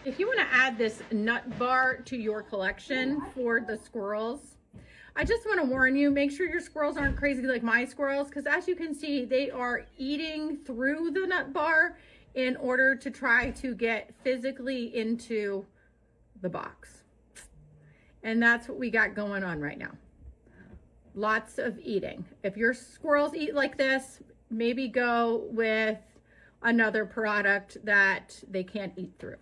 If you want to add this nut bar to your collection for the squirrels, I just want to warn you, make sure your squirrels aren't crazy like my squirrels, because as you can see, they are eating through the nut bar in order to try to get physically into the box. And that's what we got going on right now. Lots of eating. If your squirrels eat like this, maybe go with another product that they can't eat through.